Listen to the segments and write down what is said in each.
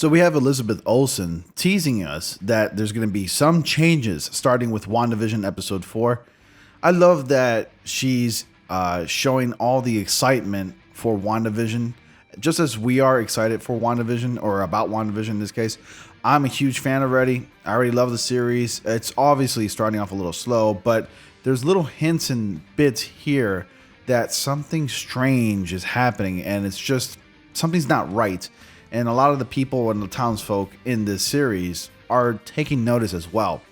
So we have Elizabeth Olsen teasing us that there's going to be some changes starting with WandaVision episode 4. I love that she's showing all the excitement for WandaVision, just as we are excited for WandaVision, or about WandaVision in this case. I'm a huge fan already. I already love the series. It's obviously starting off a little slow, but there's little hints and bits here that something strange is happening, and it's just something's not right. And a lot of the people and the townsfolk in this series are taking notice as well.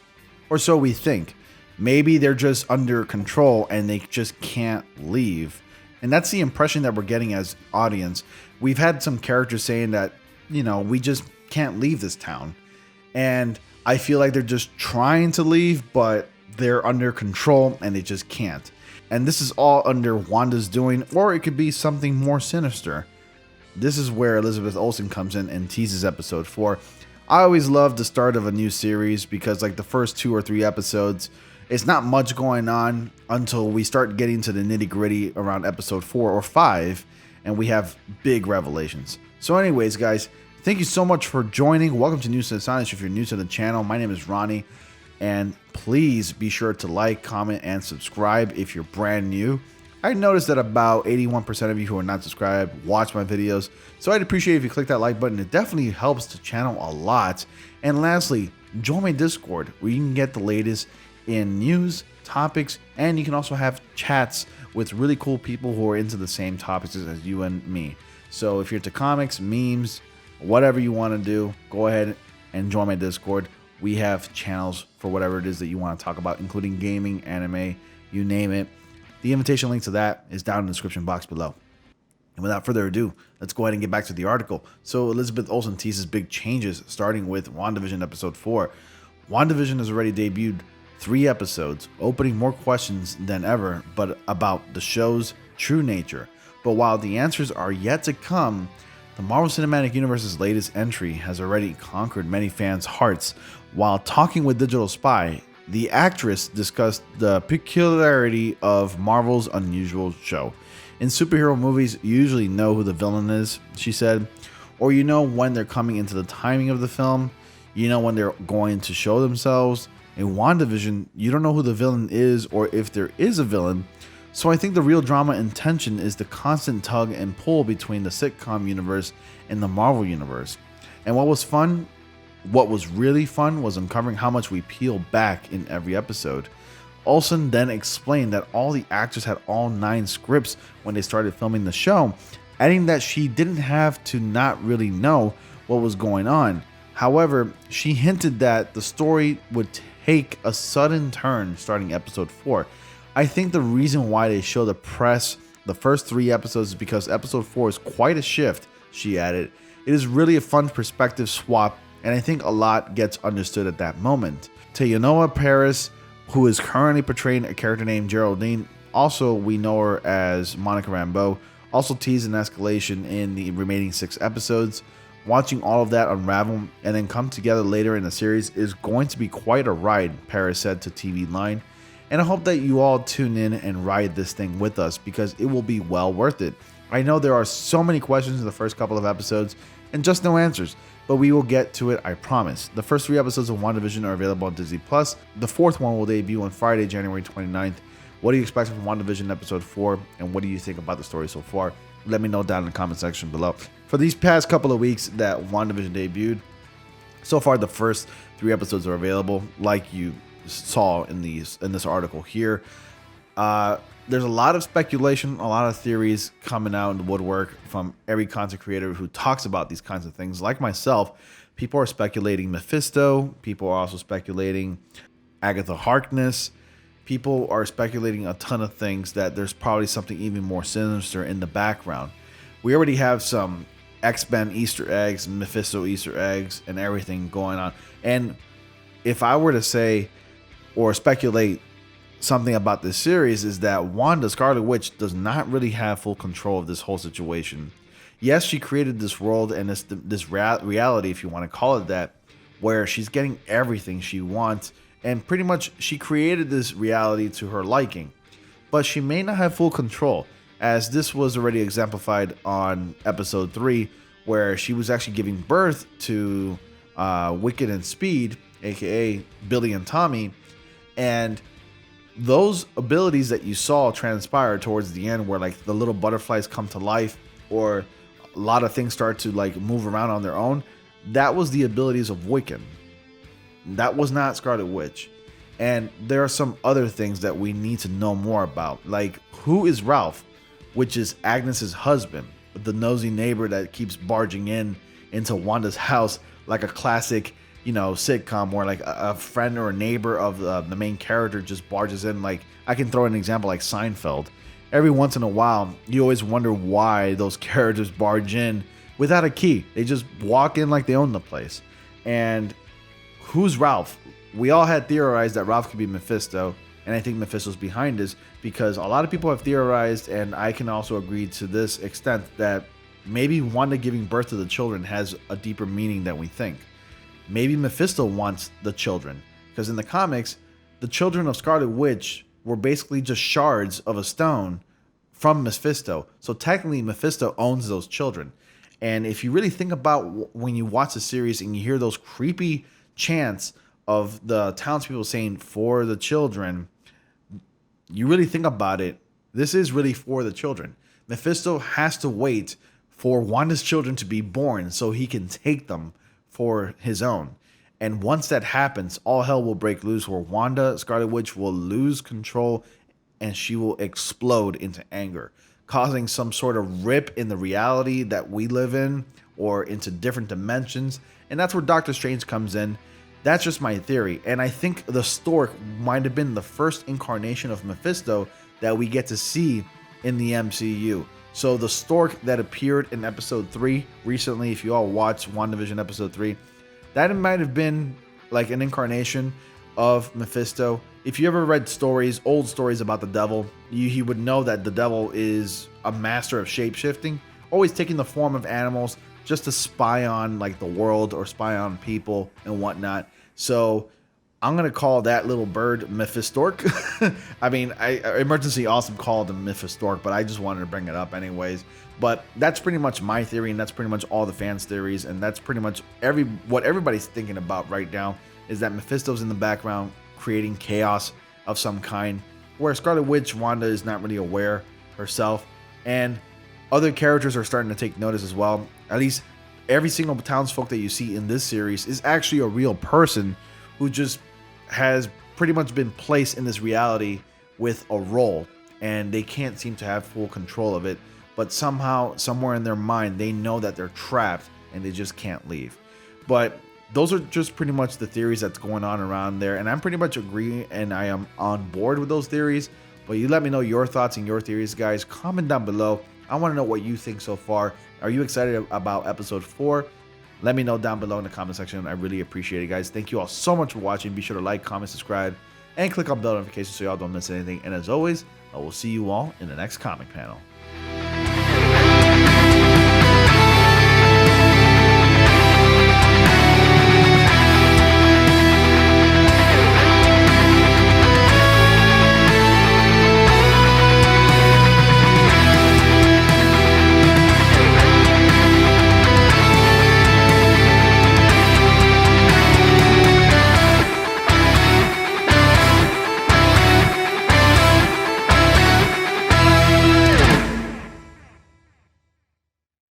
Or so we think. Maybe they're just under control and they just can't leave. And that's the impression that we're getting as audience. We've had some characters saying that, we just can't leave this town. And I feel like they're just trying to leave, but they're under control and they just can't. And this is all under Wanda's doing, or it could be something more sinister. This is where Elizabeth Olsen comes in and teases episode 4. I always love the start of a new series because like the first 2 or 3 episodes, it's not much going on until we start getting to the nitty gritty around episode 4 or 5, and we have big revelations. So anyways, guys, thank you so much for joining. Welcome to News to the Science. If you're new to the channel, my name is Ronnie, and please be sure to like, comment, and subscribe if you're brand new. I noticed that about 81% of you who are not subscribed watch my videos, so I'd appreciate if you click that like button. It definitely helps the channel a lot. And lastly, join my Discord where you can get the latest in news, topics, and you can also have chats with really cool people who are into the same topics as you and me. So if you're into comics, memes, whatever you want to do, go ahead and join my Discord. We have channels for whatever it is that you want to talk about, including gaming, anime, you name it. The invitation link to that is down in the description box below. And without further ado, let's go ahead and get back to the article. So Elizabeth Olsen teases big changes, starting with WandaVision episode 4. WandaVision has already debuted 3 episodes, opening more questions than ever, but about the show's true nature. But while the answers are yet to come, the Marvel Cinematic Universe's latest entry has already conquered many fans' hearts. While talking with Digital Spy, the actress discussed the peculiarity of Marvel's unusual show. In superhero movies, you usually know who the villain is, she said, or you know when they're coming into the timing of the film, you know when they're going to show themselves. In WandaVision, you don't know who the villain is or if there is a villain, so I think the real drama and tension is the constant tug and pull between the sitcom universe and the Marvel universe. And what was really fun was uncovering how much we peel back in every episode. Olsen then explained that all the actors had all 9 scripts when they started filming the show, adding that she didn't have to not really know what was going on. However, she hinted that the story would take a sudden turn starting episode 4. I think the reason why they show the press the first 3 episodes is because episode 4 is quite a shift, she added. It is really a fun perspective swap, and I think a lot gets understood at that moment. Teyonah Parris, who is currently portraying a character named Geraldine, also we know her as Monica Rambeau, also teased an escalation in the remaining 6 episodes. Watching all of that unravel and then come together later in the series is going to be quite a ride, Parris said to TV Line. And I hope that you all tune in and ride this thing with us because it will be well worth it. I know there are so many questions in the first couple of episodes and just no answers, but we will get to it, I promise. The first 3 episodes of WandaVision are available on Disney+. The 4th one will debut on Friday, January 29th. What do you expect from WandaVision episode 4, and what do you think about the story so far? Let me know down in the comment section below. For these past couple of weeks that WandaVision debuted, so far the first 3 episodes are available, like you saw in this article here. There's a lot of speculation, a lot of theories coming out in the woodwork from every content creator who talks about these kinds of things. Like myself, people are speculating Mephisto. People are also speculating Agatha Harkness. People are speculating a ton of things that there's probably something even more sinister in the background. We already have some X-Men Easter eggs, Mephisto Easter eggs, and everything going on. And if I were to say or speculate something about this series is that Wanda Scarlet Witch does not really have full control of this whole situation. Yes, she created this world and this reality, if you want to call it that, where she's getting everything she wants, and pretty much she created this reality to her liking. But she may not have full control, as this was already exemplified on episode 3 where she was actually giving birth to Wicked and Speed, aka Billy and Tommy, and those abilities that you saw transpire towards the end, where like the little butterflies come to life, or a lot of things start to like move around on their own, that was the abilities of Wiccan. That was not Scarlet Witch. And there are some other things that we need to know more about, like who is Ralph, which is Agnes's husband, the nosy neighbor that keeps barging into Wanda's house like a classic, sitcom where like a friend or a neighbor of the main character just barges in. Like, I can throw an example like Seinfeld. Every once in a while, you always wonder why those characters barge in without a key. They just walk in like they own the place. And who's Ralph? We all had theorized that Ralph could be Mephisto, and I think Mephisto's behind this because a lot of people have theorized, and I can also agree to this extent, that maybe Wanda giving birth to the children has a deeper meaning than we think. Maybe Mephisto wants the children, because in the comics, the children of Scarlet Witch were basically just shards of a stone from Mephisto. So technically, Mephisto owns those children. And if you really think about when you watch the series and you hear those creepy chants of the townspeople saying "for the children," you really think about it, this is really for the children. Mephisto has to wait for Wanda's children to be born so he can take them for his own. And once that happens, all hell will break loose, where Wanda, Scarlet Witch, will lose control and she will explode into anger, causing some sort of rip in the reality that we live in, or into different dimensions. And that's where Doctor Strange comes in. That's just my theory. And I think the Stork might have been the first incarnation of Mephisto that we get to see in the MCU. So the Stork that appeared in episode 3 recently, if you all watched WandaVision episode 3, that might have been like an incarnation of Mephisto. If you ever read stories, old stories about the devil, you would know that the devil is a master of shape-shifting, always taking the form of animals just to spy on like the world or spy on people and whatnot. So I'm gonna call that little bird Mephistork. I mean, Emergency Awesome called him Mephistork, but I just wanted to bring it up anyways. But that's pretty much my theory, and that's pretty much all the fans' theories, and that's pretty much what everybody's thinking about right now, is that Mephisto's in the background creating chaos of some kind, where Scarlet Witch, Wanda, is not really aware herself, and other characters are starting to take notice as well. At least every single townsfolk that you see in this series is actually a real person who just has pretty much been placed in this reality with a role, and they can't seem to have full control of it, but somehow, somewhere in their mind, they know that they're trapped and they just can't leave. But those are just pretty much the theories that's going on around there, and I'm pretty much agree, and I am on board with those theories. But you let me know your thoughts and your theories, guys. Comment down below. I want to know what you think so far. Are you excited about episode 4? Let me know down below in the comment section. I really appreciate it, guys. Thank you all so much for watching. Be sure to like, comment, subscribe, and click on bell notifications so y'all don't miss anything. And as always, I will see you all in the next comic panel.